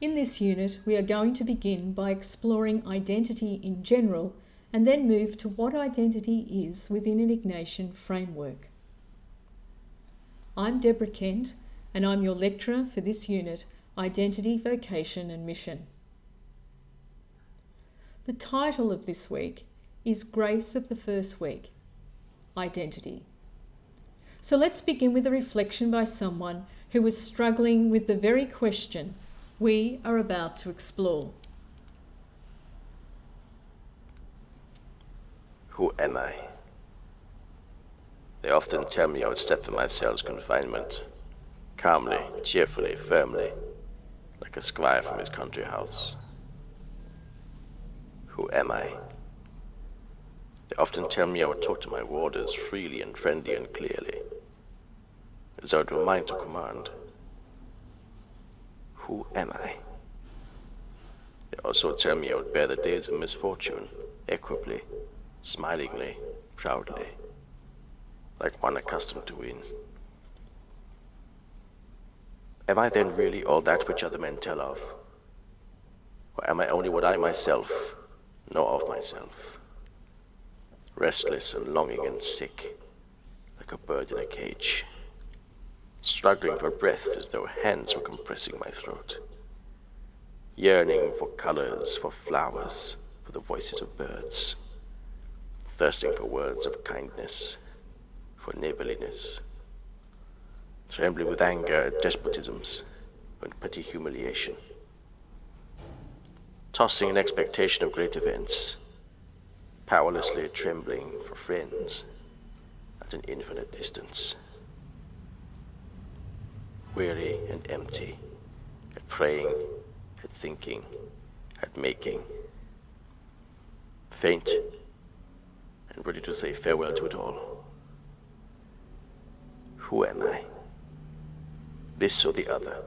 In this unit, we are going to begin by exploring identity in general and then move to what identity is within an Ignatian framework. I'm Deborah Kent, and I'm your lecturer for this unit, Identity, Vocation and Mission. The title of this week is Grace of the First Week, Identity. So let's begin with a reflection by someone who was struggling with the very question we are about to explore. Who am I? They often tell me I would step from my cell's confinement, calmly, cheerfully, firmly, like a squire from his country house. Who am I? They often tell me I would talk to my warders freely and friendly and clearly, as though it were mine to command. Who am I? They also tell me I would bear the days of misfortune, equably, smilingly, proudly, like one accustomed to win. Am I then really all that which other men tell of? Or am I only what I myself know of myself? Restless and longing and sick, like a bird in a cage, struggling for breath as though hands were compressing my throat, yearning for colors, for flowers, for the voices of birds, thirsting for words of kindness, for neighborliness, trembling with anger at despotisms and petty humiliation, tossing in expectation of great events, powerlessly trembling for friends at an infinite distance, weary and empty at praying, at thinking, at making, faint and ready to say farewell to it all. Who am I? This or the other?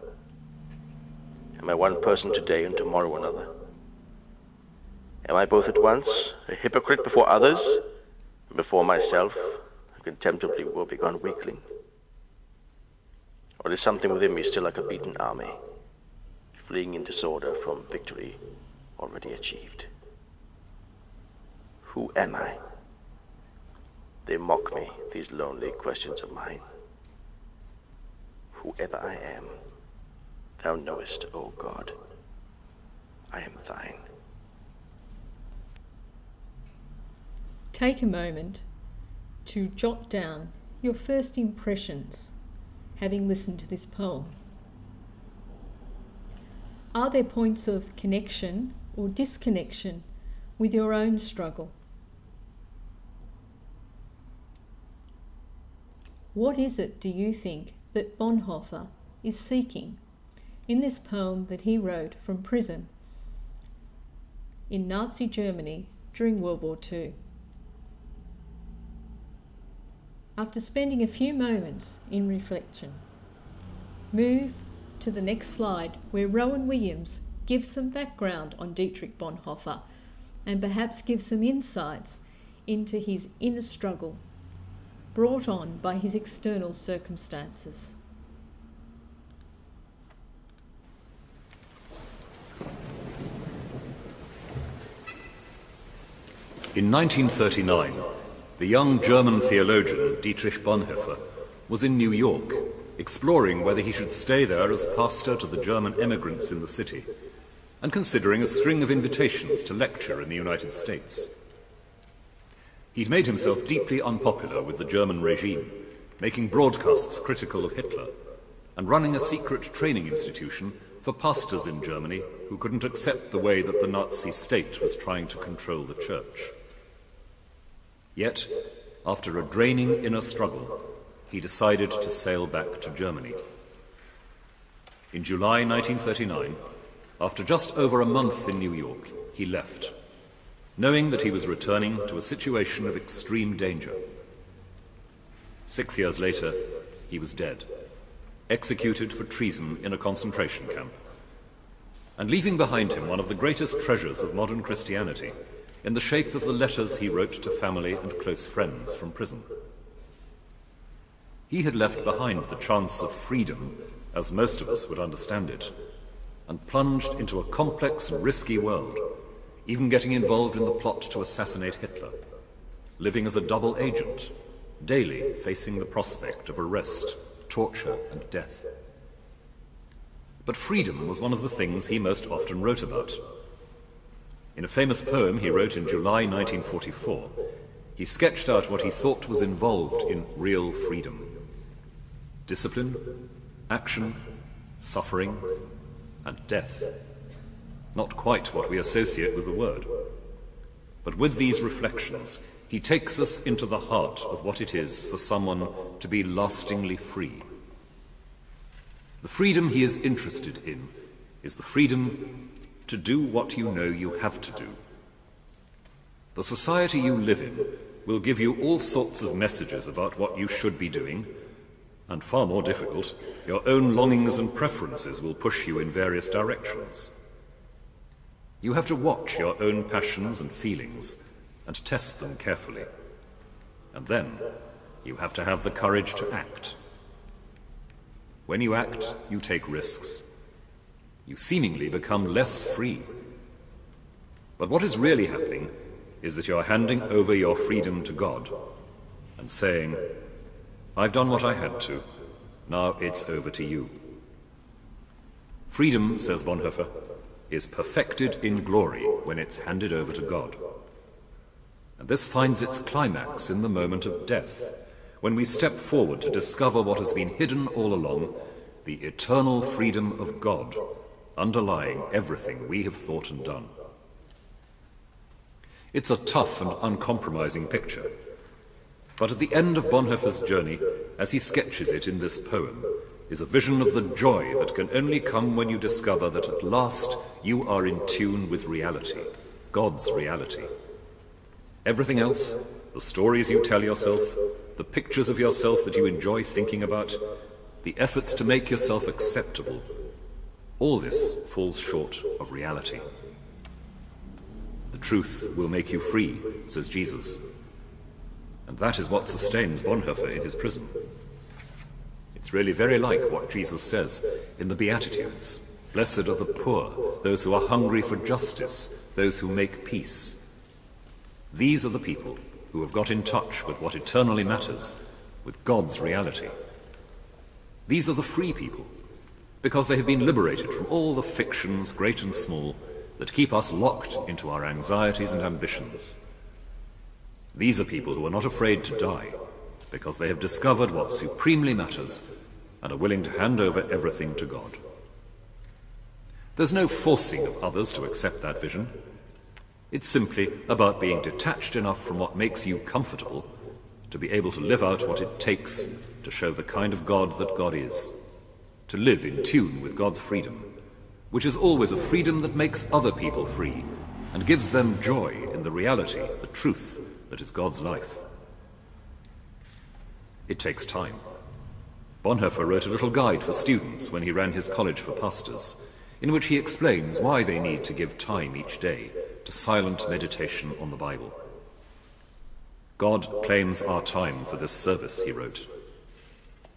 Am I one person today and tomorrow another? Am I both at once, a hypocrite before others, and before myself, a contemptibly woebegone weakling? Or is something within me still like a beaten army, fleeing in disorder from victory already achieved? Who am I? They mock me, these lonely questions of mine. Whoever I am, thou knowest, O God, I am thine. Take a moment to jot down your first impressions having listened to this poem. Are there points of connection or disconnection with your own struggle? What is it, do you think, that Bonhoeffer is seeking in this poem that he wrote from prison in Nazi Germany during World War II? After spending a few moments in reflection, move to the next slide where Rowan Williams gives some background on Dietrich Bonhoeffer and perhaps gives some insights into his inner struggle brought on by his external circumstances. In 1939, the young German theologian Dietrich Bonhoeffer was in New York, exploring whether he should stay there as pastor to the German emigrants in the city, and considering a string of invitations to lecture in the United States. He'd made himself deeply unpopular with the German regime, making broadcasts critical of Hitler, and running a secret training institution for pastors in Germany who couldn't accept the way that the Nazi state was trying to control the church. Yet, after a draining inner struggle, he decided to sail back to Germany. In July 1939, after just over a month in New York, he left, knowing that he was returning to a situation of extreme danger. 6 years later, he was dead, executed for treason in a concentration camp, and leaving behind him one of the greatest treasures of modern Christianity in the shape of the letters he wrote to family and close friends from prison. He had left behind the chance of freedom, as most of us would understand it, and plunged into a complex and risky world, even getting involved in the plot to assassinate Hitler, living as a double agent, daily facing the prospect of arrest, torture, and death. But freedom was one of the things he most often wrote about. In a famous poem he wrote in July 1944, he sketched out what he thought was involved in real freedom: discipline, action, suffering, and death. Not quite what we associate with the word. But with these reflections, he takes us into the heart of what it is for someone to be lastingly free. The freedom he is interested in is the freedom to do what you know you have to do. The society you live in will give you all sorts of messages about what you should be doing, and far more difficult, your own longings and preferences will push you in various directions. You have to watch your own passions and feelings and test them carefully. And then you have to have the courage to act. When you act, you take risks. You seemingly become less free. But what is really happening is that you are handing over your freedom to God and saying, "I've done what I had to. Now it's over to you." Freedom, says Bonhoeffer, is perfected in glory when it's handed over to God. And this finds its climax in the moment of death, when we step forward to discover what has been hidden all along, the eternal freedom of God, underlying everything we have thought and done. It's a tough and uncompromising picture, but at the end of Bonhoeffer's journey, as he sketches it in this poem, is a vision of the joy that can only come when you discover that at last you are in tune with reality, God's reality. Everything else, the stories you tell yourself, the pictures of yourself that you enjoy thinking about, the efforts to make yourself acceptable, all this falls short of reality. The truth will make you free, says Jesus. And that is what sustains Bonhoeffer in his prison. It's really very like what Jesus says in the Beatitudes. Blessed are the poor, those who are hungry for justice, those who make peace. These are the people who have got in touch with what eternally matters, with God's reality. These are the free people, because they have been liberated from all the fictions, great and small, that keep us locked into our anxieties and ambitions. These are people who are not afraid to die, because they have discovered what supremely matters and are willing to hand over everything to God. There's no forcing of others to accept that vision. It's simply about being detached enough from what makes you comfortable to be able to live out what it takes to show the kind of God that God is, to live in tune with God's freedom, which is always a freedom that makes other people free and gives them joy in the reality, the truth that is God's life. It takes time. Bonhoeffer wrote a little guide for students when he ran his college for pastors, in which he explains why they need to give time each day to silent meditation on the Bible. God claims our time for this service, he wrote.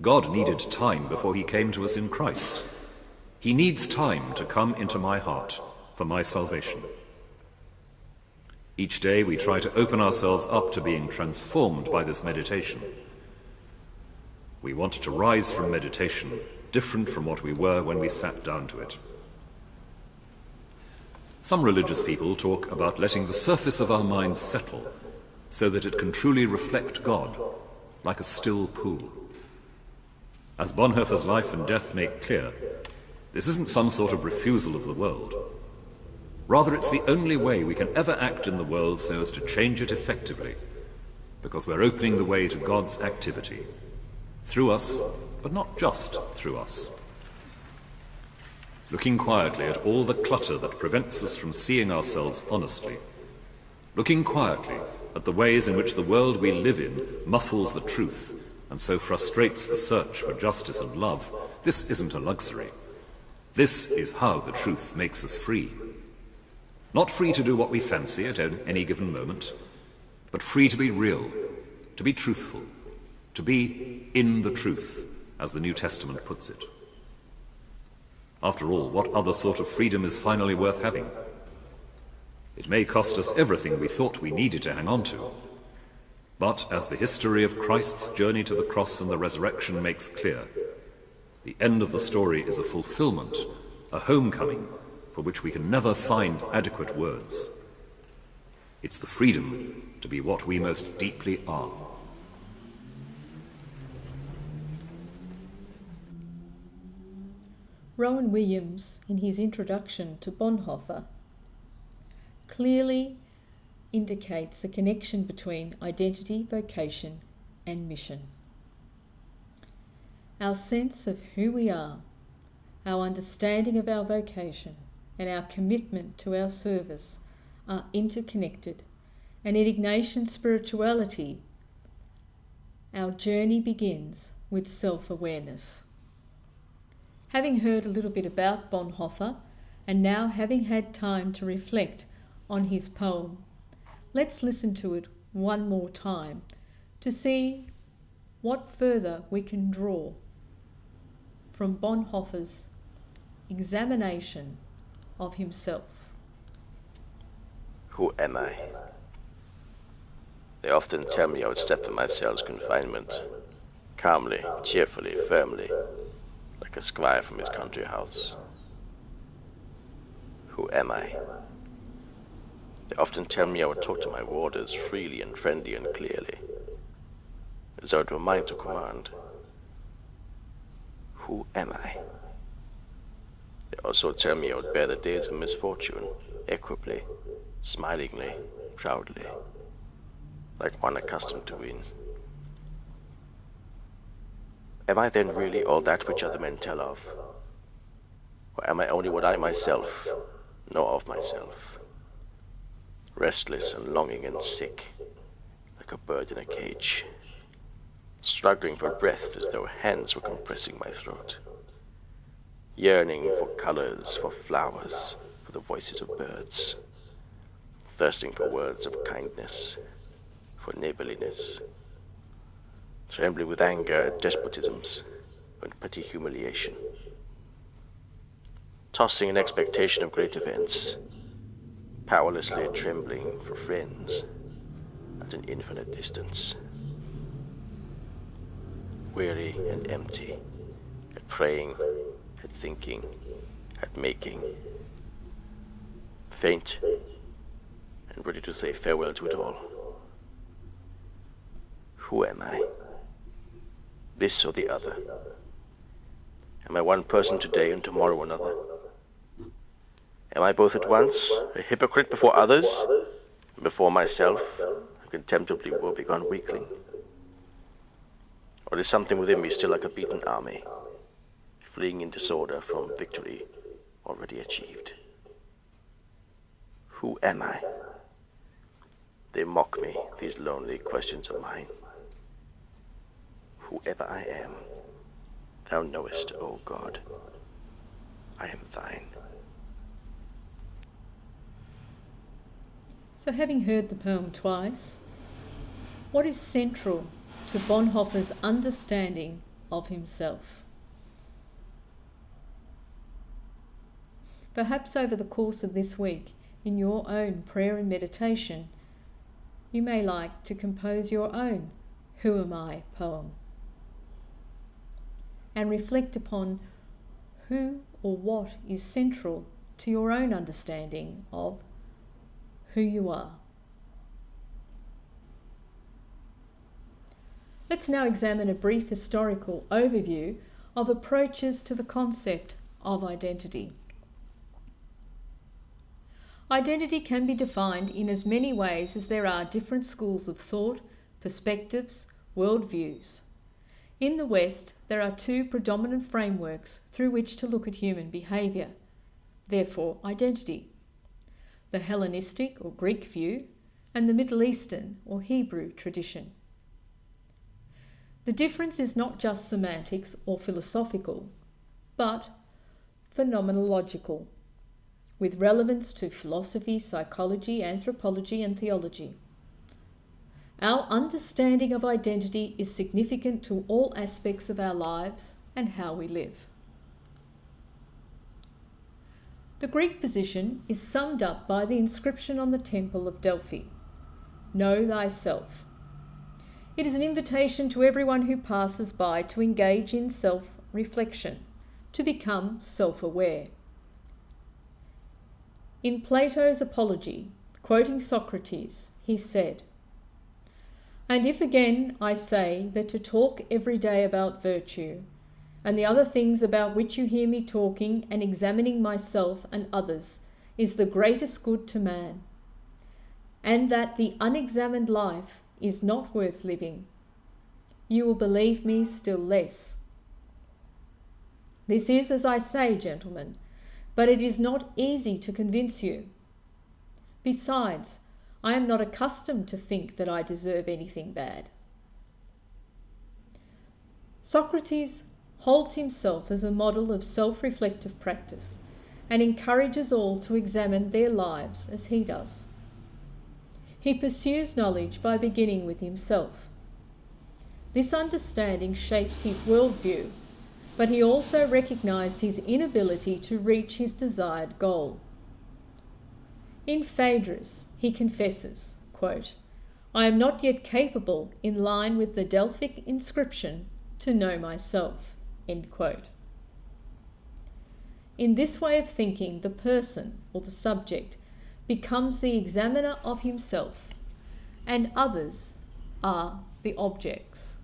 God needed time before he came to us in Christ. He needs time to come into my heart for my salvation. Each day we try to open ourselves up to being transformed by this meditation. We want to rise from meditation different from what we were when we sat down to it. Some religious people talk about letting the surface of our minds settle so that it can truly reflect God, like a still pool. As Bonhoeffer's life and death make clear, this isn't some sort of refusal of the world. Rather, it's the only way we can ever act in the world so as to change it effectively, because we're opening the way to God's activity, through us, but not just through us. Looking quietly at all the clutter that prevents us from seeing ourselves honestly, looking quietly at the ways in which the world we live in muffles the truth and so frustrates the search for justice and love, this isn't a luxury. This is how the truth makes us free. Not free to do what we fancy at any given moment, but free to be real, to be truthful, to be in the truth, as the New Testament puts it. After all, what other sort of freedom is finally worth having? It may cost us everything we thought we needed to hang on to. But as the history of Christ's journey to the cross and the resurrection makes clear, the end of the story is a fulfillment, a homecoming, for which we can never find adequate words. It's the freedom to be what we most deeply are. Rowan Williams, in his introduction to Bonhoeffer, clearly indicates a connection between identity, vocation, and mission. Our sense of who we are, our understanding of our vocation, and our commitment to our service are interconnected, and in Ignatian spirituality, our journey begins with self-awareness. Having heard a little bit about Bonhoeffer, and now having had time to reflect on his poem, let's listen to it one more time to see what further we can draw from Bonhoeffer's examination of himself. Who am I? They often tell me I would step from my cell's confinement, calmly, cheerfully, firmly, like a squire from his country house. Who am I? They often tell me I would talk to my warders freely and friendly and clearly, as though it were mine to command. Who am I? They also tell me I would bear the days of misfortune, equably, smilingly, proudly, like one accustomed to win. Am I then really all that which other men tell of? Or am I only what I myself know of myself? Restless and longing and sick, like a bird in a cage, struggling for breath as though hands were compressing my throat, yearning for colors, for flowers, for the voices of birds, thirsting for words of kindness, for neighborliness, trembling with anger at despotisms and petty humiliation, tossing in expectation of great events, powerlessly trembling for friends at an infinite distance, weary and empty at praying, at thinking, at making, faint and ready to say farewell to it all. Who am I? This or the other? Am I one person today and tomorrow another? Am I both at once, a hypocrite before others, and before myself, a contemptibly woebegone weakling? Or is something within me still like a beaten army, fleeing in disorder from victory already achieved? Who am I? They mock me, these lonely questions of mine. Whoever I am, thou knowest, O God, I am thine. So having heard the poem twice, what is central to Bonhoeffer's understanding of himself? Perhaps over the course of this week, in your own prayer and meditation, you may like to compose your own Who Am I poem and reflect upon who or what is central to your own understanding of who you are. Let's now examine a brief historical overview of approaches to the concept of identity. Identity can be defined in as many ways as there are different schools of thought, perspectives, worldviews. In the West, there are two predominant frameworks through which to look at human behaviour, therefore identity: the Hellenistic or Greek view and the Middle Eastern or Hebrew tradition. The difference is not just semantics or philosophical, but phenomenological, with relevance to philosophy, psychology, anthropology, and theology. Our understanding of identity is significant to all aspects of our lives and how we live. The Greek position is summed up by the inscription on the Temple of Delphi, "Know thyself." It is an invitation to everyone who passes by to engage in self-reflection, to become self-aware. In Plato's Apology, quoting Socrates, he said, "And if again I say that to talk every day about virtue, and the other things about which you hear me talking and examining myself and others, is the greatest good to man, and that the unexamined life is not worth living, you will believe me still less. This is as I say, gentlemen, but it is not easy to convince you. Besides, I am not accustomed to think that I deserve anything bad." Socrates holds himself as a model of self-reflective practice and encourages all to examine their lives as he does. He pursues knowledge by beginning with himself. This understanding shapes his worldview, but he also recognized his inability to reach his desired goal. In Phaedrus, he confesses, quote, "I am not yet capable, in line with the Delphic inscription, to know myself," end quote. In this way of thinking, the person, or the subject, becomes the examiner of himself, and others are the objects.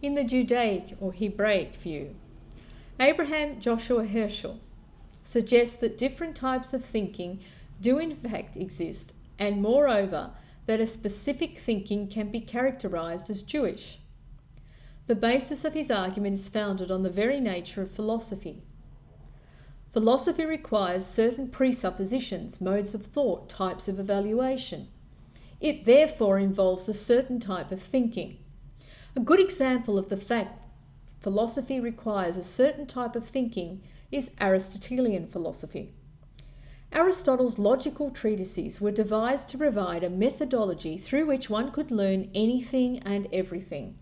In the Judaic or Hebraic view, Abraham Joshua Heschel suggests that different types of thinking do in fact exist, and moreover, that a specific thinking can be characterized as Jewish. The basis of his argument is founded on the very nature of philosophy. Philosophy requires certain presuppositions, modes of thought, types of evaluation. It therefore involves a certain type of thinking. A good example of the fact philosophy requires a certain type of thinking is Aristotelian philosophy. Aristotle's logical treatises were devised to provide a methodology through which one could learn anything and everything.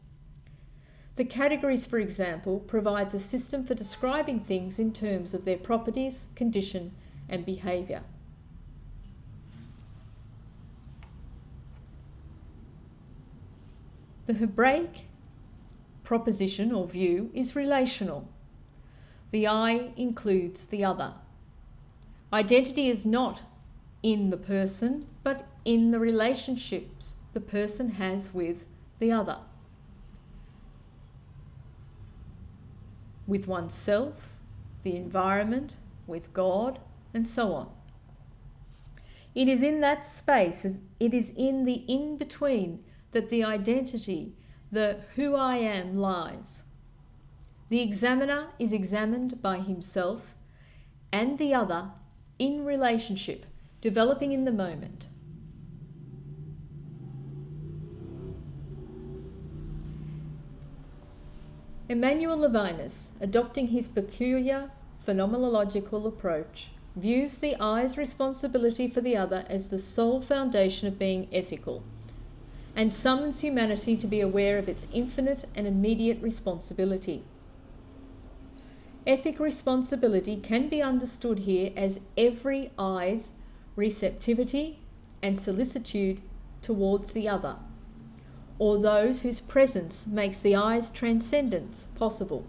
The categories, for example, provides a system for describing things in terms of their properties, condition, and behaviour. The Hebraic proposition or view is relational. The I includes the other. Identity is not in the person, but in the relationships the person has with the other, with oneself, the environment, with God, and so on. It is in that space, it is in the in-between, that the identity, the who I am, lies. The examiner is examined by himself and the other in relationship, developing in the moment. Emmanuel Levinas, adopting his peculiar phenomenological approach, views the I's responsibility for the other as the sole foundation of being ethical, and summons humanity to be aware of its infinite and immediate responsibility. Ethic responsibility can be understood here as every I's receptivity and solicitude towards the other, or those whose presence makes the I's transcendence possible.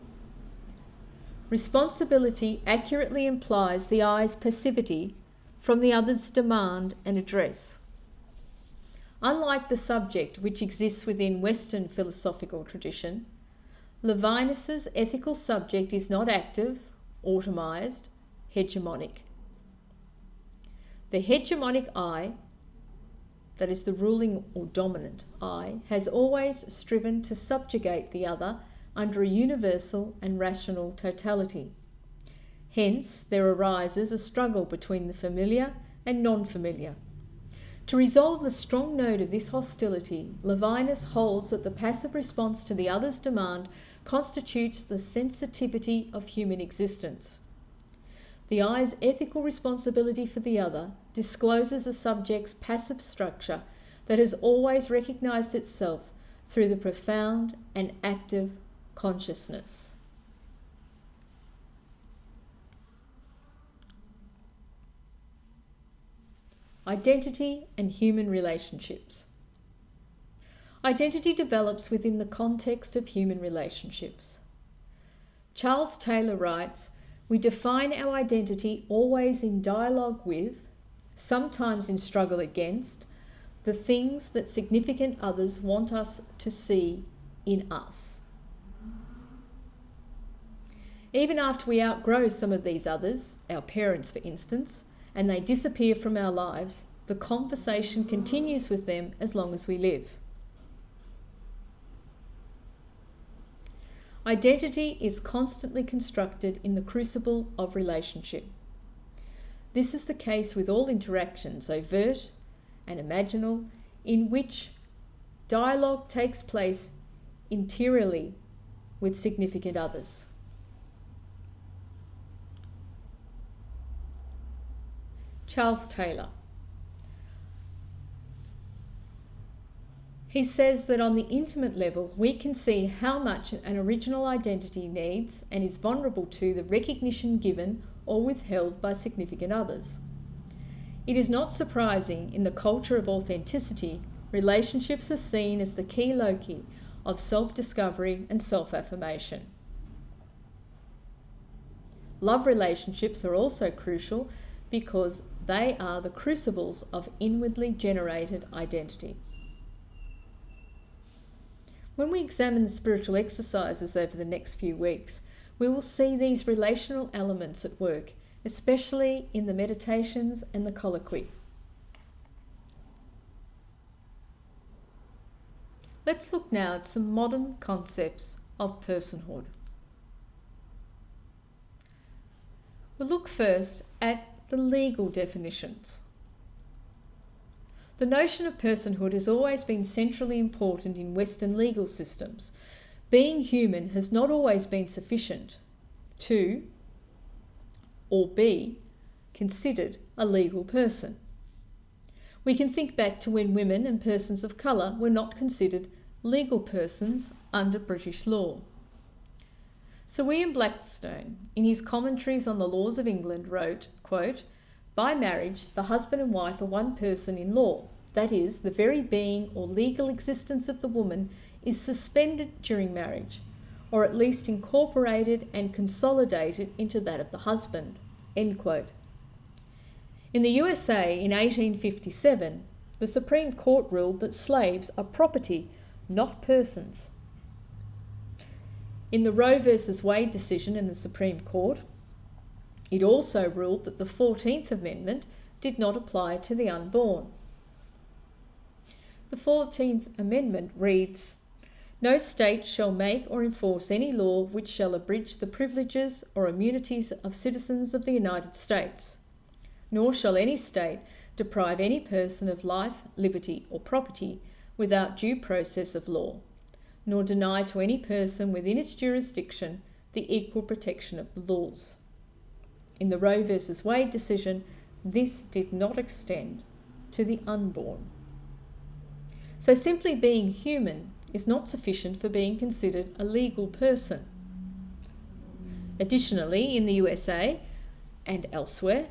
Responsibility accurately implies the I's passivity from the other's demand and address. Unlike the subject which exists within Western philosophical tradition, Levinas's ethical subject is not active, automized, hegemonic. The hegemonic I, that is the ruling or dominant I, has always striven to subjugate the other under a universal and rational totality. Hence, there arises a struggle between the familiar and non-familiar. To resolve the strong note of this hostility, Levinas holds that the passive response to the other's demand constitutes the sensitivity of human existence. The I's ethical responsibility for the other discloses a subject's passive structure that has always recognized itself through the profound and active consciousness. Identity and human relationships. Identity develops within the context of human relationships. Charles Taylor writes, "We define our identity always in dialogue with, sometimes in struggle against, the things that significant others want us to see in us." Even after we outgrow some of these others, our parents for instance, and they disappear from our lives, the conversation continues with them as long as we live. Identity is constantly constructed in the crucible of relationship. This is the case with all interactions, overt and imaginal, in which dialogue takes place interiorly with significant others. Charles Taylor. He says that on the intimate level, we can see how much an original identity needs and is vulnerable to the recognition given or withheld by significant others. It is not surprising in the culture of authenticity, relationships are seen as the key loci of self-discovery and self-affirmation. Love relationships are also crucial because they are the crucibles of inwardly generated identity. When we examine the spiritual exercises over the next few weeks, we will see these relational elements at work, especially in the meditations and the colloquy. Let's look now at some modern concepts of personhood. We'll look first at the legal definitions. The notion of personhood has always been centrally important in Western legal systems. Being human has not always been sufficient to, or be, considered a legal person. We can think back to when women and persons of colour were not considered legal persons under British law. Sir William Blackstone, in his commentaries on the laws of England, wrote, quote, "By marriage, the husband and wife are one person in law. That is, the very being or legal existence of the woman is suspended during marriage, or at least incorporated and consolidated into that of the husband." End quote. In the USA in 1857, the Supreme Court ruled that slaves are property, not persons. In the Roe v. Wade decision in the Supreme Court, it also ruled that the 14th Amendment did not apply to the unborn. The 14th Amendment reads, "No state shall make or enforce any law which shall abridge the privileges or immunities of citizens of the United States, nor shall any state deprive any person of life, liberty, or property without due process of law, nor deny to any person within its jurisdiction the equal protection of the laws." In the Roe v. Wade decision, this did not extend to the unborn. So simply being human is not sufficient for being considered a legal person. Additionally, in the USA and elsewhere,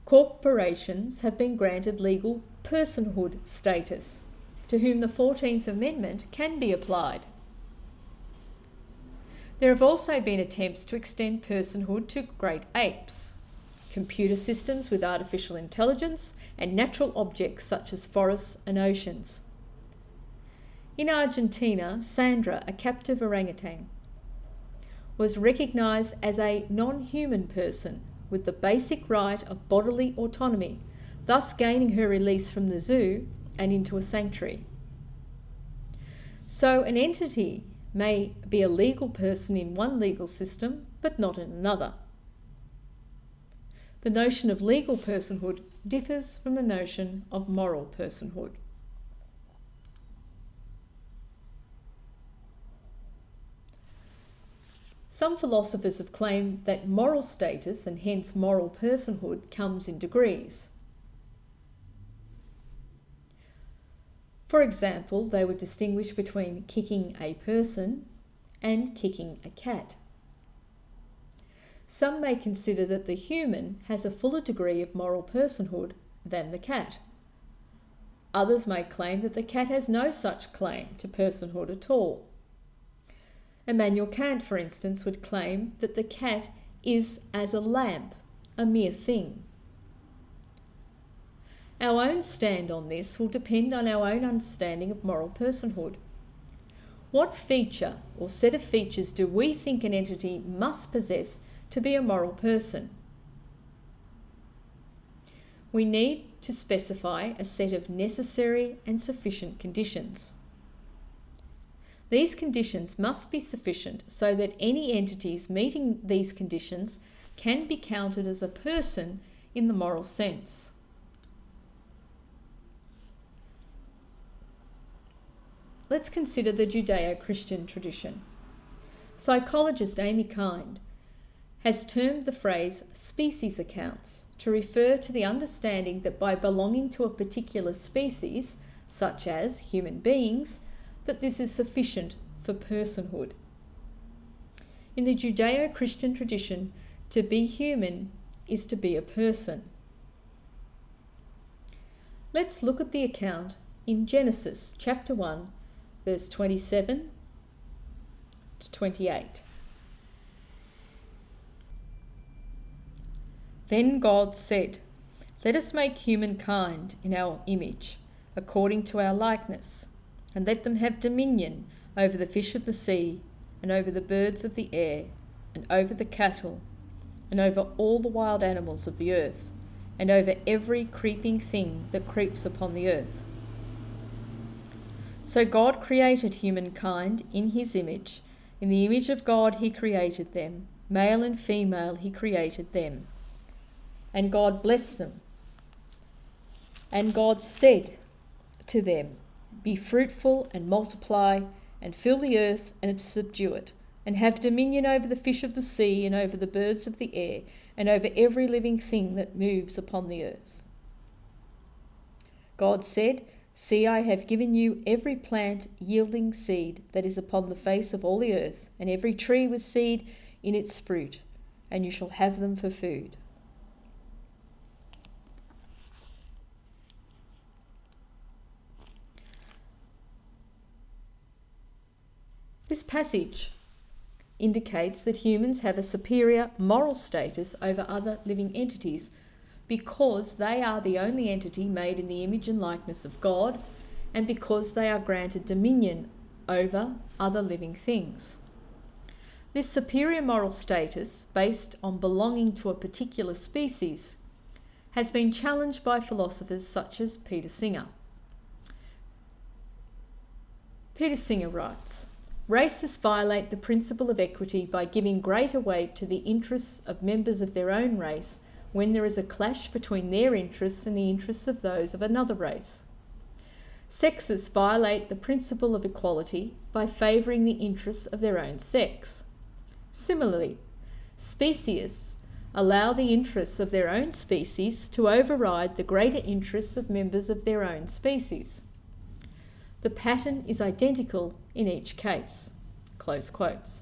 corporations have been granted legal personhood status, to whom the 14th Amendment can be applied. There have also been attempts to extend personhood to great apes, computer systems with artificial intelligence, and natural objects such as forests and oceans. In Argentina, Sandra, a captive orangutan, was recognised as a non-human person with the basic right of bodily autonomy, thus gaining her release from the zoo and into a sanctuary. So an entity may be a legal person in one legal system, but not in another. The notion of legal personhood differs from the notion of moral personhood. Some philosophers have claimed that moral status, and hence moral personhood, comes in degrees. For example, they would distinguish between kicking a person and kicking a cat. Some may consider that the human has a fuller degree of moral personhood than the cat. Others may claim that the cat has no such claim to personhood at all. Immanuel Kant, for instance, would claim that the cat is as a lamp, a mere thing. Our own stand on this will depend on our own understanding of moral personhood. What feature or set of features do we think an entity must possess to be a moral person? We need to specify a set of necessary and sufficient conditions. These conditions must be sufficient so that any entities meeting these conditions can be counted as a person in the moral sense. Let's consider the Judeo-Christian tradition. Psychologist Amy Kind has termed the phrase species accounts to refer to the understanding that by belonging to a particular species, such as human beings, that this is sufficient for personhood. In the Judeo-Christian tradition, to be human is to be a person. Let's look at the account in Genesis chapter 1, verse 27 to 28. Then God said, "Let us make humankind in our image, according to our likeness, and let them have dominion over the fish of the sea, and over the birds of the air, and over the cattle, and over all the wild animals of the earth, and over every creeping thing that creeps upon the earth." So God created humankind in his image. In the image of God he created them. Male and female he created them. And God blessed them. And God said to them, "Be fruitful and multiply, and fill the earth and subdue it, and have dominion over the fish of the sea, and over the birds of the air, and over every living thing that moves upon the earth." God said, "See, I have given you every plant yielding seed that is upon the face of all the earth, and every tree with seed in its fruit, and you shall have them for food." This passage indicates that humans have a superior moral status over other living entities because they are the only entity made in the image and likeness of God, and because they are granted dominion over other living things. This superior moral status, based on belonging to a particular species, has been challenged by philosophers such as Peter Singer. Peter Singer writes, "Racists violate the principle of equity by giving greater weight to the interests of members of their own race when there is a clash between their interests and the interests of those of another race. Sexists violate the principle of equality by favouring the interests of their own sex. Similarly, speciesists allow the interests of their own species to override the greater interests of members of their own species. The pattern is identical in each case." Close quotes.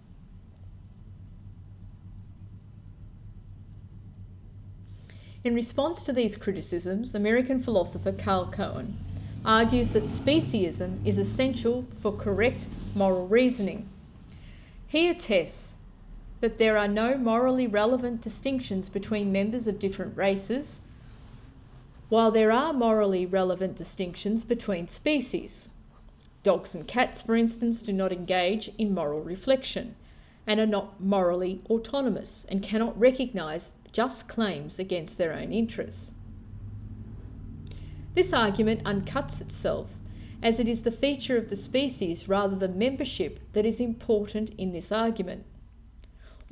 In response to these criticisms, American philosopher Carl Cohen argues that speciesism is essential for correct moral reasoning. He attests that there are no morally relevant distinctions between members of different races, while there are morally relevant distinctions between species. Dogs and cats, for instance, do not engage in moral reflection and are not morally autonomous and cannot recognise just claims against their own interests. This argument uncuts itself, as it is the feature of the species rather than membership that is important in this argument.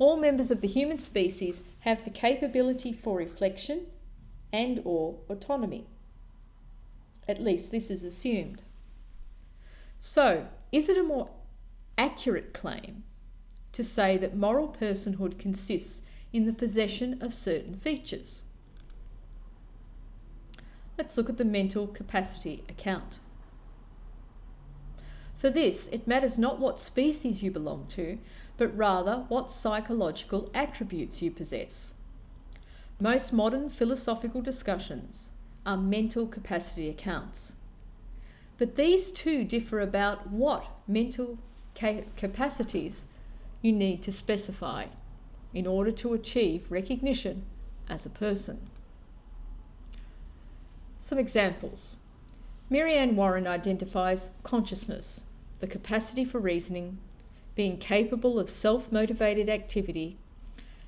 All members of the human species have the capability for reflection and/or autonomy. At least this is assumed. So, is it a more accurate claim to say that moral personhood consists in the possession of certain features? Let's look at the mental capacity account. For this, it matters not what species you belong to, but rather what psychological attributes you possess. Most modern philosophical discussions are mental capacity accounts. But these two differ about what mental capacities you need to specify in order to achieve recognition as a person. Some examples. Mary Ann Warren identifies consciousness, the capacity for reasoning, being capable of self-motivated activity,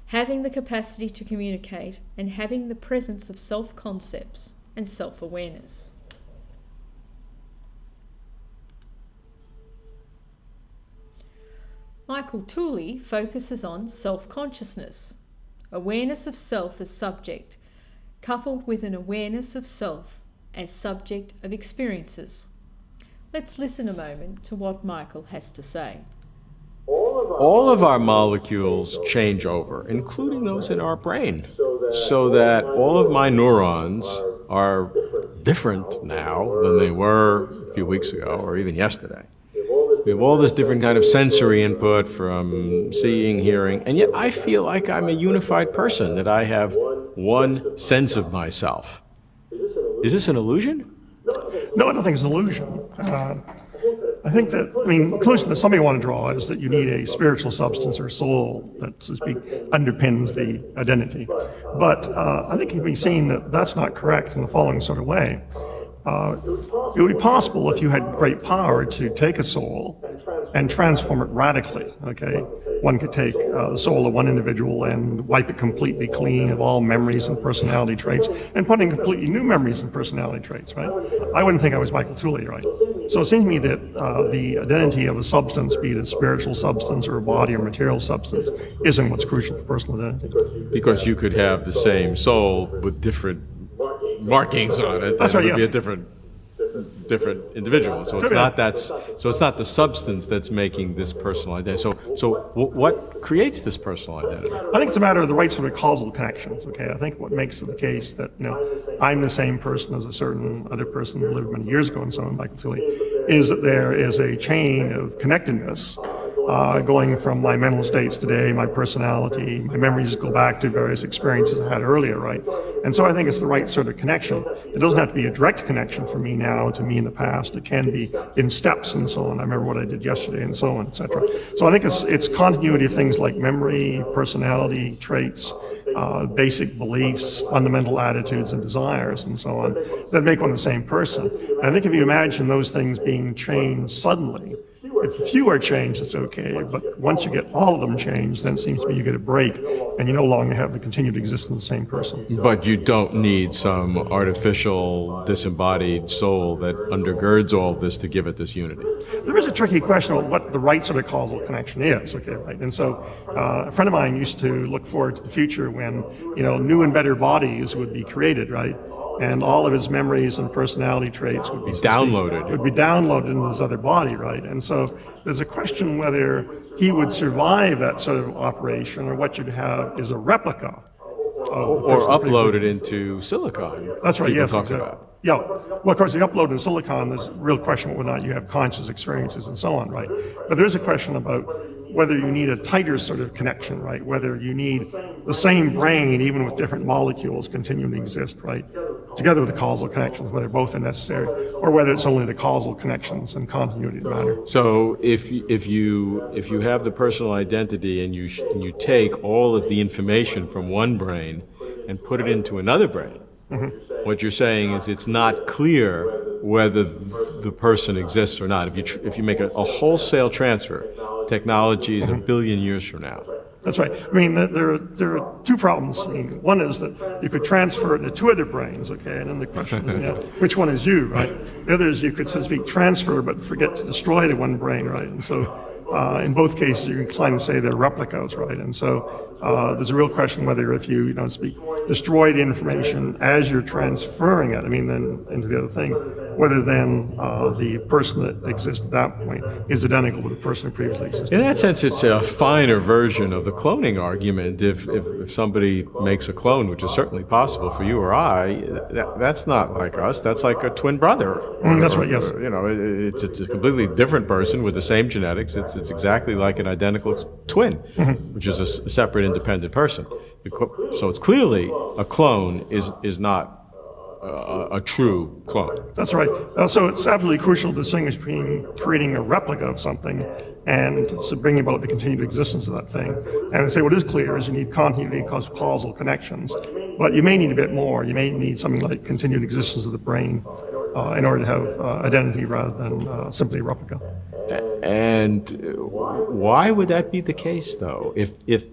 having the capacity to communicate, and having the presence of self-concepts and self-awareness. Michael Tooley focuses on self-consciousness, awareness of self as subject, coupled with an awareness of self as subject of experiences. Let's listen a moment to what Michael has to say. All of our molecules change over, including those in our brain, so that all of my neurons are different now than they were a few weeks ago or even yesterday. We have all this different kind of sensory input from seeing, hearing, and yet I feel like I'm a unified person, that I have one sense of myself. Is this an illusion? No, I don't think it's an illusion. I think that, the conclusion that somebody want to draw is that you need a spiritual substance or soul that, so to speak, underpins the identity. But I think it can be seen that that's not correct in the following sort of way. It would be possible if you had great power to take a soul and transform it radically, okay? One could take the soul of one individual and wipe it completely clean of all memories and personality traits and put in completely new memories and personality traits, right? I wouldn't think I was Michael Tooley, right? So it seems to me that the identity of a substance, be it a spiritual substance or a body or material substance, isn't what's crucial for personal identity. Because you could have the same soul with different markings on it. That's right, would be yes. a different individual. So it's not so it's not the substance that's making this personal identity. So what creates this personal identity? I think it's a matter of the right sort of causal connections, okay? I think what makes it the case that, I'm the same person as a certain other person who lived many years ago and so on, Michael Tooley, is that there is a chain of connectedness going from my mental states today, my personality, my memories go back to various experiences I had earlier, right? And so I think it's the right sort of connection. It doesn't have to be a direct connection from me now to me in the past. It can be in steps and so on. I remember what I did yesterday and so on, etc. So I think it's continuity of things like memory, personality, traits, basic beliefs, fundamental attitudes and desires and so on that make one the same person. And I think if you imagine those things being changed suddenly, if a few are changed, it's okay, but once you get all of them changed, then it seems to me you get a break, and you no longer have the continued existence of the same person. But you don't need some artificial, disembodied soul that undergirds all of this to give it this unity. There is a tricky question about what the right sort of causal connection is, okay, right? And so a friend of mine used to look forward to the future when, new and better bodies would be created, right? And all of his memories and personality traits would be downloaded. It would be downloaded into this other body, right? And so there's a question whether he would survive that sort of operation, or what you'd have is a replica of the Or person uploaded into silicon. That's right, people yes, talk exactly. about. Yeah, well, of course, the upload in silicon, there's a real question whether or not you have conscious experiences and so on, right? But there is a question about whether you need a tighter sort of connection, right? Whether you need the same brain, even with different molecules, continuing to exist, right? Together with the causal connections, whether both are necessary, or whether it's only the causal connections and continuity that matter. So if you have the personal identity and you take all of the information from one brain and put it into another brain, what you're saying is it's not clear whether the person exists or not. If you make a wholesale transfer, technology is a billion years from now. That's right. There are two problems. One is that you could transfer it into two other brains, okay, and then the question is, which one is you, right? The other is you could, so to speak, transfer but forget to destroy the one brain, right? And so in both cases, you're inclined to say they're replicas, right? And so there's a real question whether if you, destroy the information as you're transferring it, then into the other thing, whether then the person that exists at that point is identical with the person who previously existed. In that sense, it's a finer version of the cloning argument. If somebody makes a clone, which is certainly possible for you or I, that's not like us. That's like a twin brother. That's right, yes. It's a completely different person with the same genetics. It's exactly like an identical twin, which is a separate, independent person. So it's clearly a clone is not a true clone. That's right. So it's absolutely crucial to distinguish between creating a replica of something and so bringing about the continued existence of that thing. And I say what is clear is you need continuity causal connections, but you may need a bit more. You may need something like continued existence of the brain in order to have identity rather than simply a replica. And why would that be the case, though? If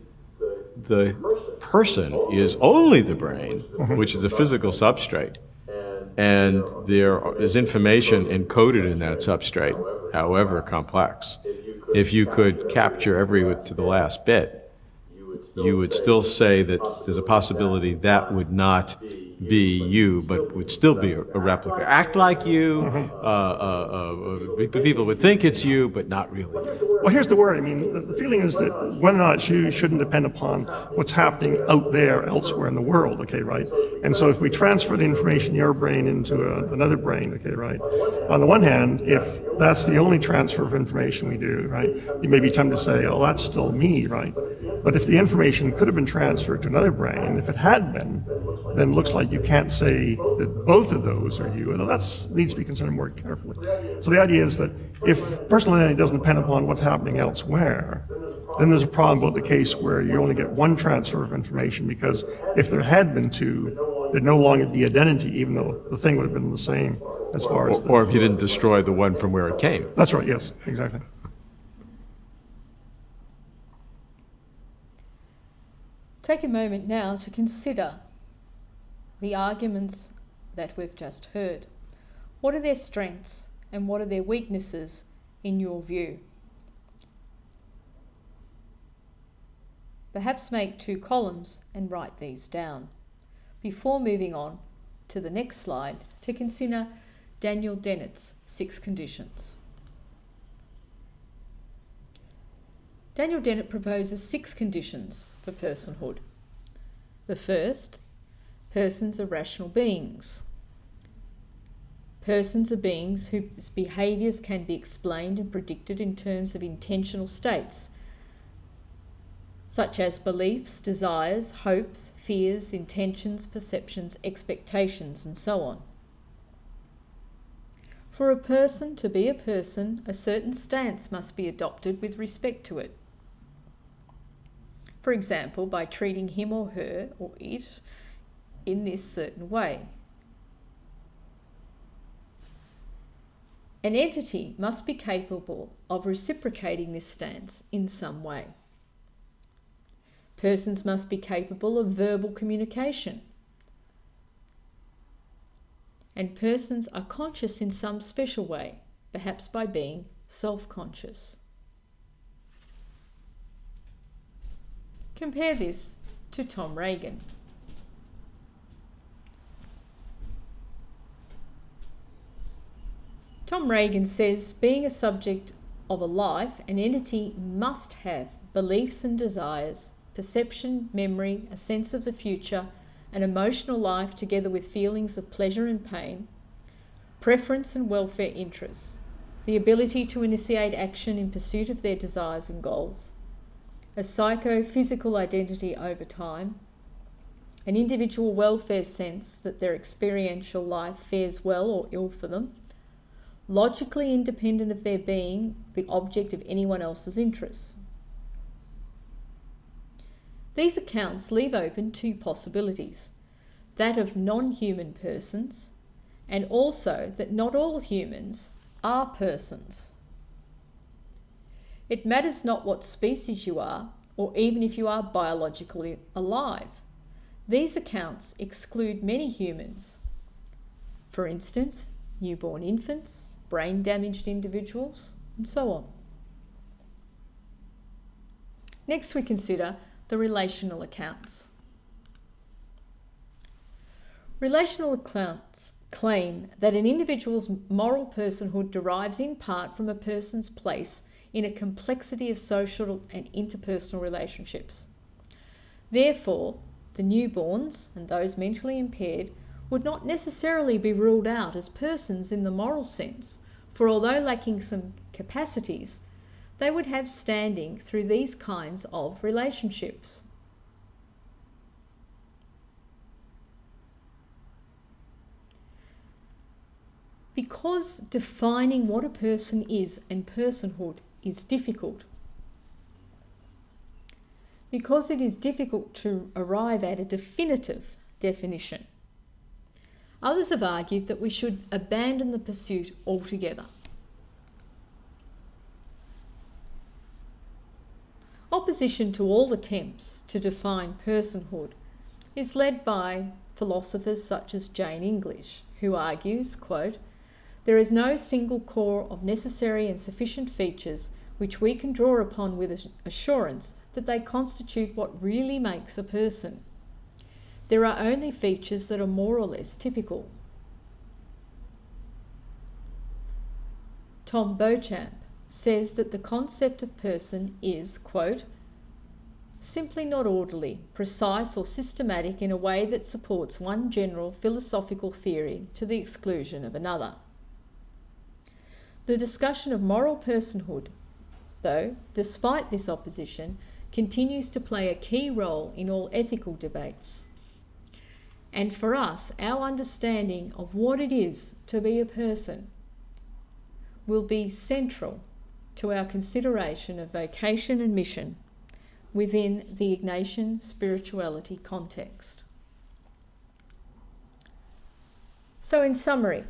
the person is only the brain, which is a physical substrate, and there is information encoded in that substrate, however complex, if you could capture every to the last bit, you would still say that there's a possibility that would not be you, but would still be a replica. Act like you, people would think it's you, but not really. Well, here's the worry. I mean, the feeling is that whether or not you shouldn't depend upon what's happening out there elsewhere in the world, okay, right? And so if we transfer the information in your brain into another brain, okay, right? On the one hand, if that's the only transfer of information we do, right, you may be tempted to say, oh, that's still me, right? But if the information could have been transferred to another brain, if it had been, then it looks like you can't say that both of those are you, although that needs to be considered more carefully. So the idea is that if personal identity doesn't depend upon what's happening elsewhere, then there's a problem about the case where you only get one transfer of information, because if there had been two, there'd no longer be identity, even though the thing would have been the same as far as... Or if you didn't destroy the one from where it came. That's right, yes, exactly. Take a moment now to consider the arguments that we've just heard. What are their strengths and what are their weaknesses in your view? Perhaps make 2 columns and write these down before moving on to the next slide to consider Daniel Dennett's 6 conditions. Daniel Dennett proposes 6 conditions for personhood. The first, persons are rational beings. Persons are beings whose behaviours can be explained and predicted in terms of intentional states, such as beliefs, desires, hopes, fears, intentions, perceptions, expectations, and so on. For a person to be a person, a certain stance must be adopted with respect to it. For example, by treating him or her or it in this certain way. An entity must be capable of reciprocating this stance in some way. Persons must be capable of verbal communication. And persons are conscious in some special way, perhaps by being self-conscious. Compare this to Tom Reagan. Tom Reagan says, being a subject of a life, an entity must have beliefs and desires, perception, memory, a sense of the future, an emotional life together with feelings of pleasure and pain, preference and welfare interests, the ability to initiate action in pursuit of their desires and goals, a psycho-physical identity over time, an individual welfare sense that their experiential life fares well or ill for them, logically independent of their being the object of anyone else's interests. These accounts leave open 2 possibilities, that of non-human persons, and also that not all humans are persons. It matters not what species you are, or even if you are biologically alive. These accounts exclude many humans. For instance, newborn infants, brain-damaged individuals, and so on. Next, we consider the relational accounts. Relational accounts claim that an individual's moral personhood derives in part from a person's place in a complexity of social and interpersonal relationships. Therefore, the newborns and those mentally impaired would not necessarily be ruled out as persons in the moral sense, for although lacking some capacities, they would have standing through these kinds of relationships. because defining what a person is and personhood is difficult, because it is difficult to arrive at a definitive definition, others have argued that we should abandon the pursuit altogether. Opposition to all attempts to define personhood is led by philosophers such as Jane English, who argues, quote, "There is no single core of necessary and sufficient features which we can draw upon with assurance that they constitute what really makes a person. There are only features that are more or less typical." Tom Beauchamp says that the concept of person is, quote, "simply not orderly, precise or systematic in a way that supports one general philosophical theory to the exclusion of another." The discussion of moral personhood, though, despite this opposition, continues to play a key role in all ethical debates. And for us, our understanding of what it is to be a person will be central to our consideration of vocation and mission within the Ignatian spirituality context. So in summary,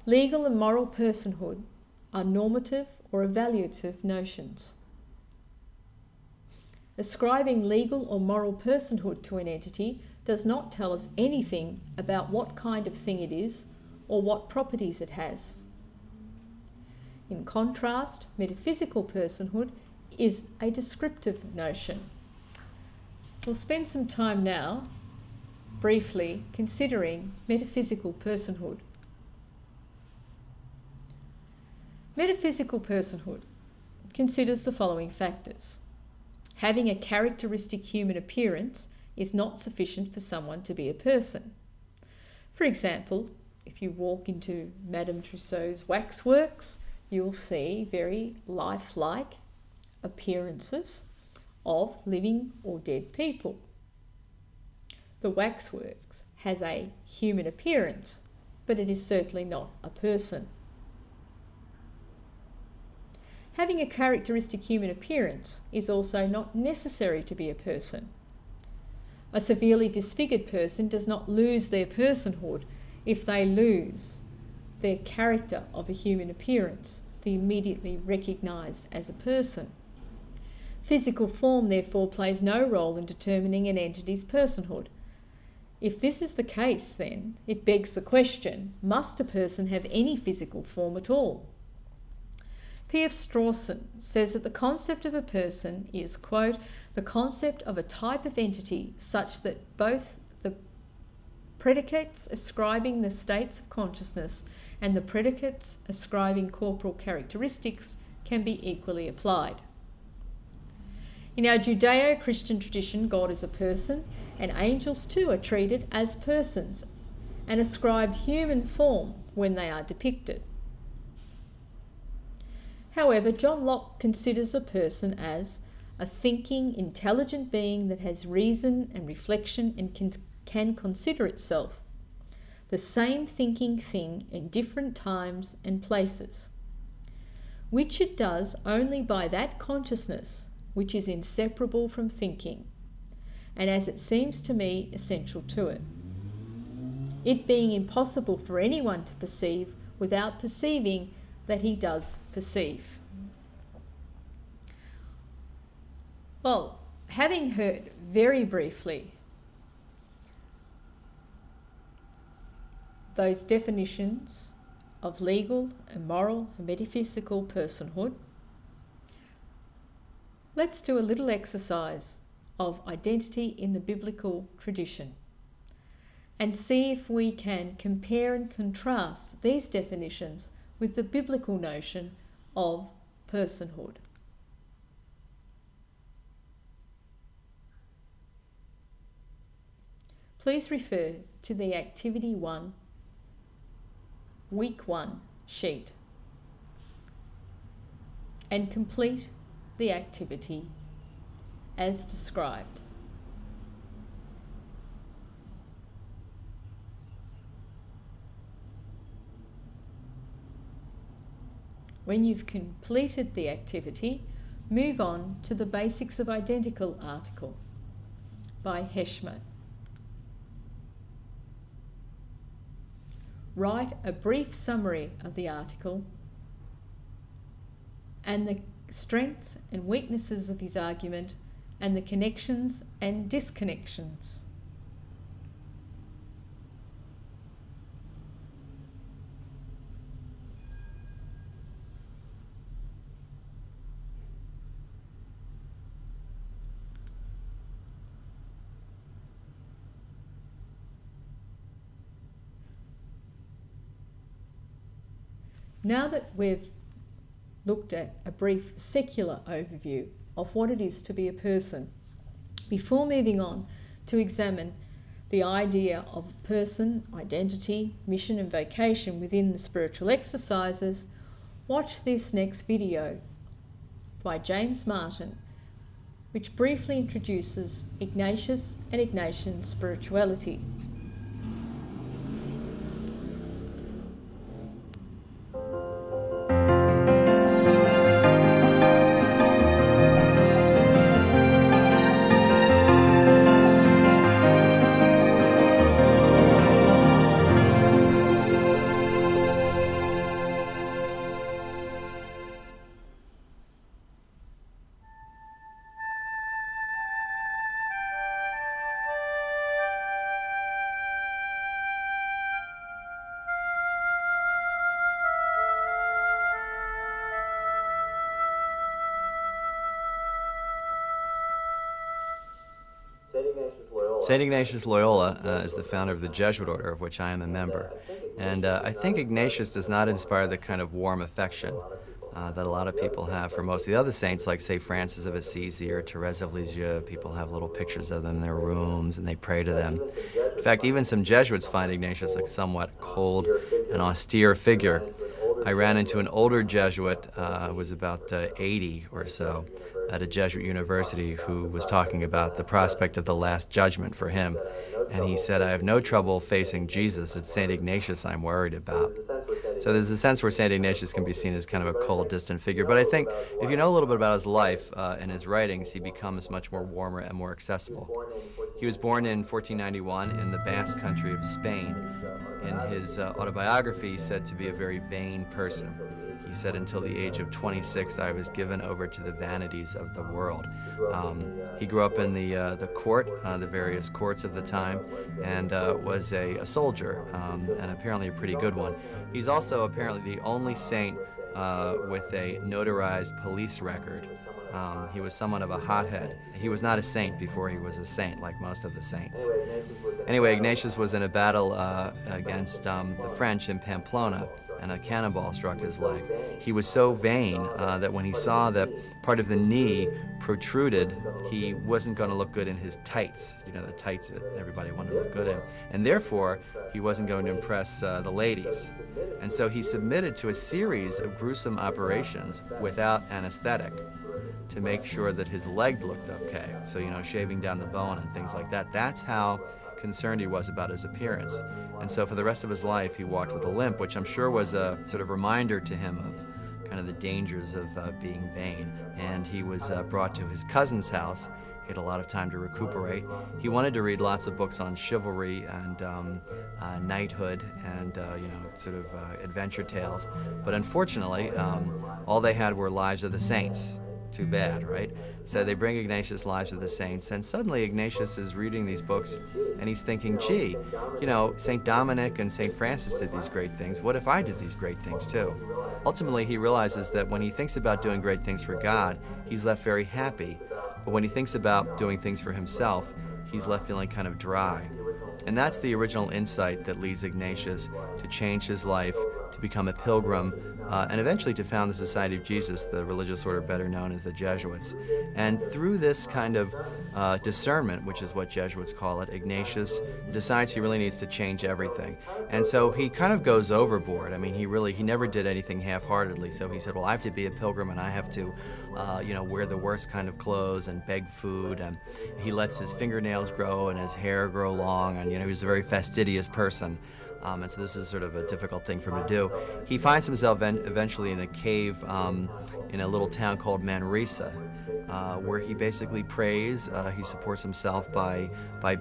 legal and moral personhood are normative or evaluative notions. Ascribing legal or moral personhood to an entity does not tell us anything about what kind of thing it is or what properties it has. In contrast, metaphysical personhood is a descriptive notion. We'll spend some time now briefly considering metaphysical personhood. Metaphysical personhood considers the following factors. Having a characteristic human appearance is not sufficient for someone to be a person. For example, if you walk into Madame Tussauds waxworks, you'll see very lifelike appearances of living or dead people. The waxworks has a human appearance, but it is certainly not a person. Having a characteristic human appearance is also not necessary to be a person. A severely disfigured person does not lose their personhood if they lose their character of a human appearance, the immediately recognised as a person. Physical form, therefore, plays no role in determining an entity's personhood. If this is the case, then it begs the question, must a person have any physical form at all? P.F. Strawson says that the concept of a person is, quote, "the concept of a type of entity such that both the predicates ascribing the states of consciousness and the predicates ascribing corporal characteristics can be equally applied." In our Judeo-Christian tradition, God is a person, and angels too are treated as persons and ascribed human form when they are depicted. However, John Locke considers a person as a thinking, intelligent being that has reason and reflection and can consider itself the same thinking thing in different times and places, which it does only by that consciousness which is inseparable from thinking, and as it seems to me essential to it, it being impossible for anyone to perceive without perceiving that he does perceive. Well, having heard very briefly those definitions of legal and moral and metaphysical personhood, let's do a little exercise of identity in the biblical tradition and see if we can compare and contrast these definitions with the biblical notion of personhood. Please refer to the Activity 1, Week 1 sheet and complete the activity as described. When you've completed the activity, move on to the Basics of Identical article by Heschmer. Write a brief summary of the article and the strengths and weaknesses of his argument and the connections and disconnections. Now that we've looked at a brief secular overview of what it is to be a person, before moving on to examine the idea of person, identity, mission and vocation within the spiritual exercises, watch this next video by James Martin, which briefly introduces Ignatius and Ignatian spirituality. St. Ignatius Loyola is the founder of the Jesuit order, of which I am a member. And I think Ignatius does not inspire the kind of warm affection that a lot of people have for most of the other saints, like, say, Francis of Assisi or Therese of Lisieux. People have little pictures of them in their rooms, and they pray to them. In fact, even some Jesuits find Ignatius a somewhat cold and austere figure. I ran into an older Jesuit, who was about 80 or so, at a Jesuit university, who was talking about the prospect of the Last Judgment for him. And he said, I have no trouble facing Jesus. It's St. Ignatius I'm worried about. So there's a sense where St. Ignatius can be seen as kind of a cold, distant figure. But I think if you know a little bit about his life and his writings, he becomes much more warmer and more accessible. He was born in 1491 in the Basque country of Spain. In his autobiography, he said to be a very vain person. He said, until the age of 26, I was given over to the vanities of the world. He grew up in the court, the various courts of the time, and was a soldier, and apparently a pretty good one. He's also apparently the only saint with a notarized police record. He was somewhat of a hothead. He was not a saint before he was a saint, like most of the saints. Anyway, Ignatius was in a battle against the French in Pamplona, and a cannonball struck his leg. He was so vain that when he saw that part of the knee protruded, he wasn't going to look good in his tights, you know, the tights that everybody wanted to look good in. And therefore, he wasn't going to impress the ladies. And so he submitted to a series of gruesome operations without anesthetic to make sure that his leg looked okay. So, you know, shaving down the bone and things like that. That's how concerned he was about his appearance. And so for the rest of his life, he walked with a limp, which I'm sure was a sort of reminder to him of kind of the dangers of being vain. And he was brought to his cousin's house. He had a lot of time to recuperate. He wanted to read lots of books on chivalry and knighthood and, you know, sort of adventure tales. But unfortunately, all they had were Lives of the Saints. Too bad, right? So they bring Ignatius Lives of the Saints, and suddenly Ignatius is reading these books, and he's thinking, gee, you know, St. Dominic and St. Francis did these great things. What if I did these great things too? Ultimately, he realizes that when he thinks about doing great things for God, he's left very happy. But when he thinks about doing things for himself, he's left feeling kind of dry. And that's the original insight that leads Ignatius to change his life, to become a pilgrim, and eventually to found the Society of Jesus, the religious order better known as the Jesuits. And through this kind of discernment, which is what Jesuits call it, Ignatius decides he really needs to change everything. And so he kind of goes overboard. I mean, he never did anything half-heartedly. So he said, well, I have to be a pilgrim and I have to, you know, wear the worst kind of clothes and beg food. And he lets his fingernails grow and his hair grow long. And, you know, he was a very fastidious person. And so this is sort of a difficult thing for him to do. He finds himself eventually in a cave in a little town called Manresa, where he basically prays. He supports himself by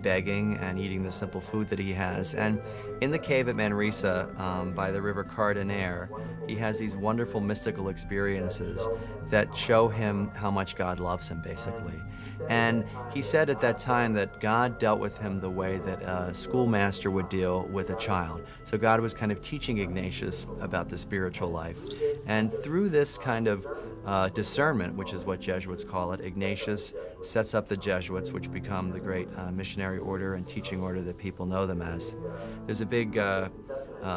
begging and eating the simple food that he has. And in the cave at Manresa, by the river Cardener, he has these wonderful mystical experiences that show him how much God loves him, basically. And he said at that time that God dealt with him the way that a schoolmaster would deal with a child. So God was kind of teaching Ignatius about the spiritual life. And through this kind of discernment, which is what Jesuits call it, Ignatius sets up the Jesuits, which become the great missionary order and teaching order that people know them as. There's a big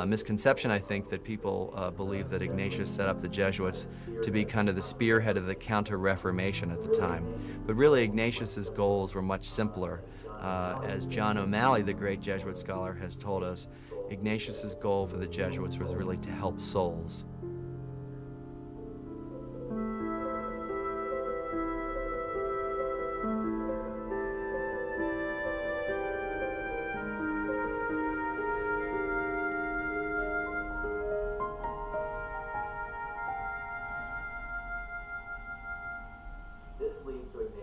misconception, I think, that people believe that Ignatius set up the Jesuits to be kind of the spearhead of the Counter-Reformation at the time. But really, Ignatius's goals were much simpler. As John O'Malley, the great Jesuit scholar, has told us, Ignatius's goal for the Jesuits was really to help souls.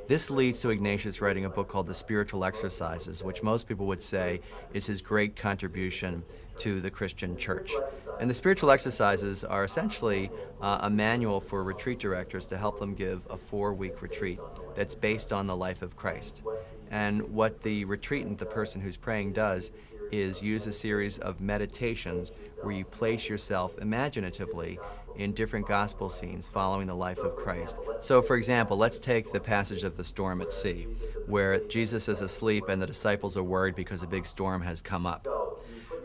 This leads to Ignatius writing a book called The Spiritual Exercises, which most people would say is his great contribution to the Christian church. And the Spiritual Exercises are essentially a manual for retreat directors to help them give a 4-week retreat that's based on the life of Christ. And what the retreatant, the person who's praying, does is use a series of meditations where you place yourself imaginatively in different gospel scenes following the life of Christ. So, for example, let's take the passage of the storm at sea, where Jesus is asleep and the disciples are worried because a big storm has come up.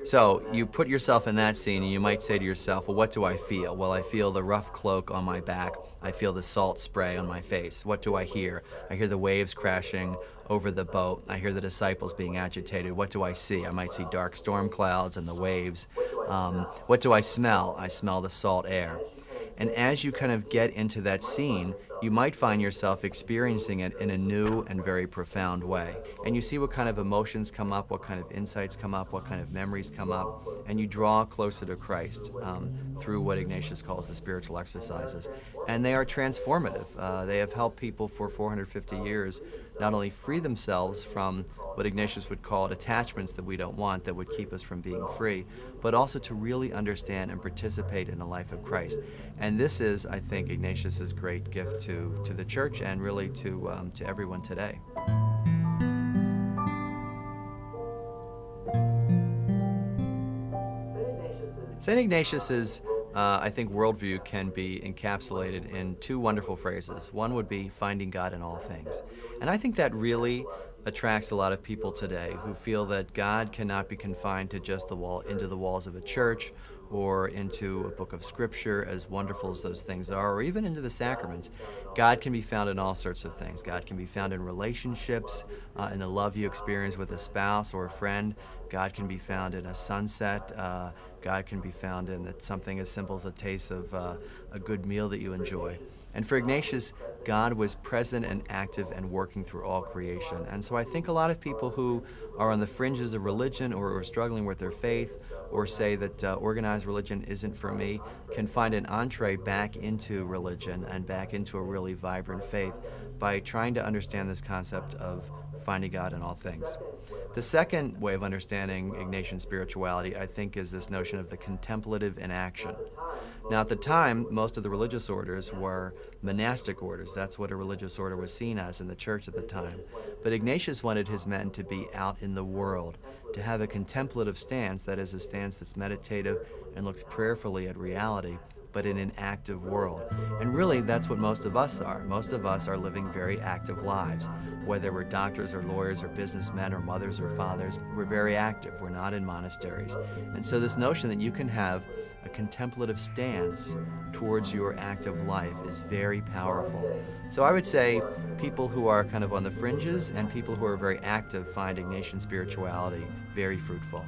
So you put yourself in that scene and you might say to yourself, well, what do I feel? Well, I feel the rough cloak on my back. I feel the salt spray on my face. What do I hear? I hear the waves crashing over the boat. I hear the disciples being agitated. What do I see? I might see dark storm clouds and the waves. What do I smell? I smell the salt air. And as you kind of get into that scene, you might find yourself experiencing it in a new and very profound way. And you see what kind of emotions come up, what kind of insights come up, what kind of memories come up, and you draw closer to Christ through what Ignatius calls the spiritual exercises. And they are transformative. They have helped people for 450 years not only free themselves from what Ignatius would call attachments that we don't want, that would keep us from being free, but also to really understand and participate in the life of Christ. And this is, I think, Ignatius's great gift to the church and really to everyone today. St. Ignatius's, I think, worldview can be encapsulated in 2 wonderful phrases. One would be finding God in all things. And I think that really attracts a lot of people today who feel that God cannot be confined to just into the walls of a church or into a book of scripture, as wonderful as those things are, or even into the sacraments. God can be found in all sorts of things. God can be found in relationships, in the love you experience with a spouse or a friend. God can be found in a sunset. God can be found in something as simple as the taste of a good meal that you enjoy. And for Ignatius, God was present and active and working through all creation. And so I think a lot of people who are on the fringes of religion or are struggling with their faith or say that organized religion isn't for me can find an entree back into religion and back into a really vibrant faith by trying to understand this concept of finding God in all things. The second way of understanding Ignatian spirituality, I think, is this notion of the contemplative in action. Now, at the time, most of the religious orders were monastic orders. That's what a religious order was seen as in the church at the time. But Ignatius wanted his men to be out in the world, to have a contemplative stance, that is, a stance that's meditative and looks prayerfully at reality, but in an active world. And really, that's what most of us are. Most of us are living very active lives. Whether we're doctors or lawyers or businessmen or mothers or fathers, we're very active. We're not in monasteries. And so this notion that you can have a contemplative stance towards your active life is very powerful. So I would say people who are kind of on the fringes and people who are very active find Ignatian spirituality very fruitful.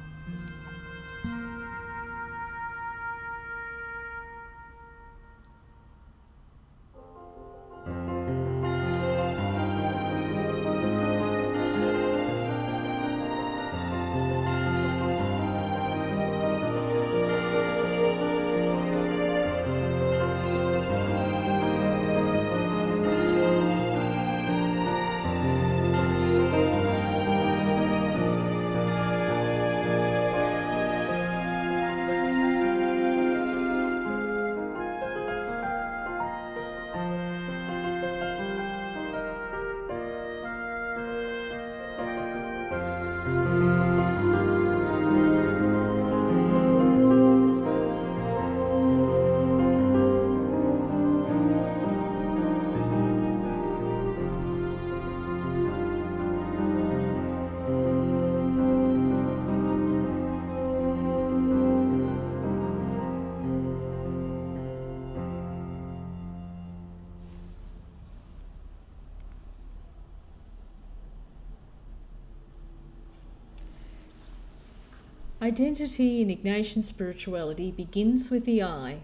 Identity in Ignatian spirituality begins with the I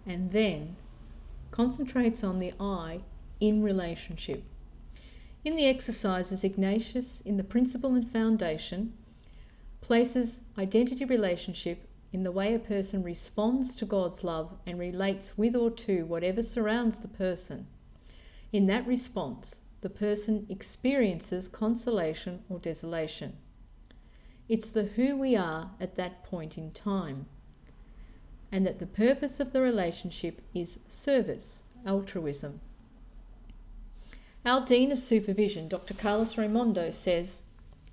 and then concentrates on the I in relationship. In the exercises, Ignatius, in the principle and foundation, places identity relationship in the way a person responds to God's love and relates with or to whatever surrounds the person. In that response, the person experiences consolation or desolation. It's the who we are at that point in time, and that the purpose of the relationship is service, altruism. Our Dean of Supervision, Dr. Carlos Raimondo, says,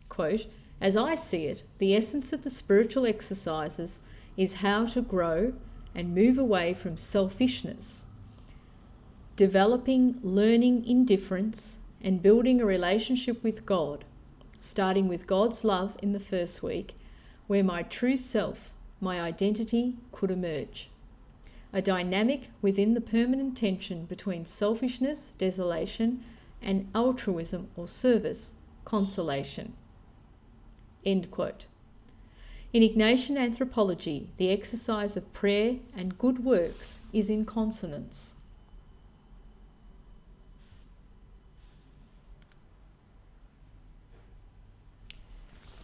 quote, "As I see it, the essence of the spiritual exercises is how to grow and move away from selfishness, developing learning indifference and building a relationship with God, starting with God's love in the first week, where my true self, my identity, could emerge. A dynamic within the permanent tension between selfishness, desolation, and altruism or service, consolation." End quote. In Ignatian anthropology, the exercise of prayer and good works is in consonance.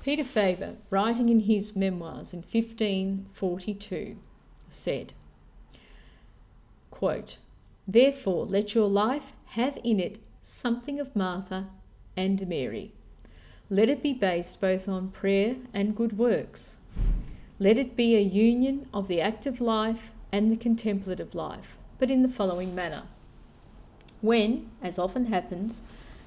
Peter Faber, writing in his memoirs in 1542, said, quote, "Therefore let your life have in it something of Martha and Mary. Let it be based both on prayer and good works. Let it be a union of the active life and the contemplative life, but in the following manner. When, as often happens,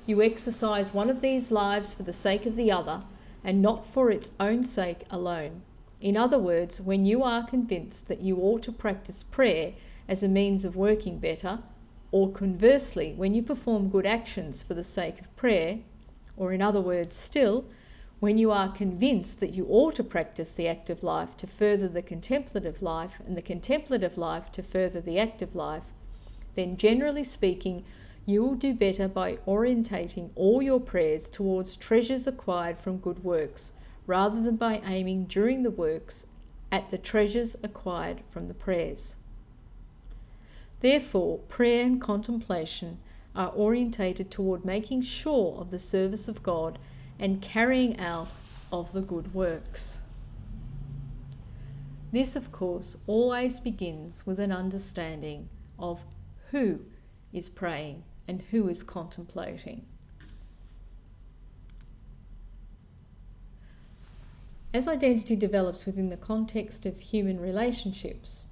you exercise one of these lives for the sake of the other, and not for its own sake alone. In other words, when you are convinced that you ought to practice prayer as a means of working better, or conversely, when you perform good actions for the sake of prayer, or in other words still, when you are convinced that you ought to practice the active life to further the contemplative life and the contemplative life to further the active life, then generally speaking, you will do better by orientating all your prayers towards treasures acquired from good works, rather than by aiming during the works at the treasures acquired from the prayers. Therefore, prayer and contemplation are orientated toward making sure of the service of God and carrying out of the good works. This, of course, always begins with an understanding of who is praying and who is contemplating. As identity develops within the context of human relationships,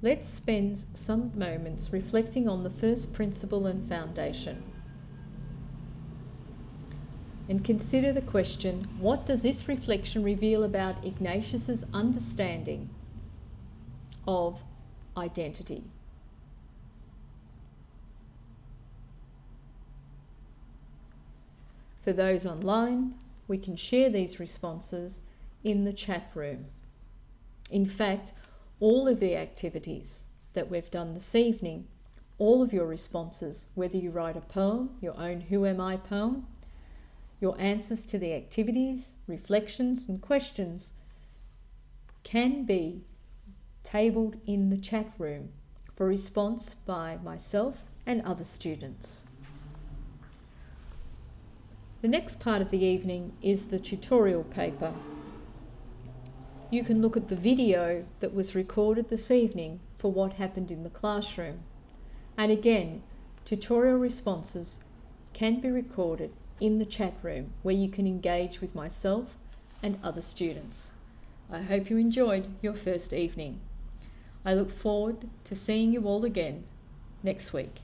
let's spend some moments reflecting on the first principle and foundation, and consider the question, what does this reflection reveal about Ignatius's understanding of identity? For those online, we can share these responses in the chat room. In fact, all of the activities that we've done this evening, all of your responses, whether you write a poem, your own Who Am I poem, your answers to the activities, reflections and questions, can be tabled in the chat room for response by myself and other students. The next part of the evening is the tutorial paper. You can look at the video that was recorded this evening for what happened in the classroom. And again, tutorial responses can be recorded in the chat room where you can engage with myself and other students. I hope you enjoyed your first evening. I look forward to seeing you all again next week.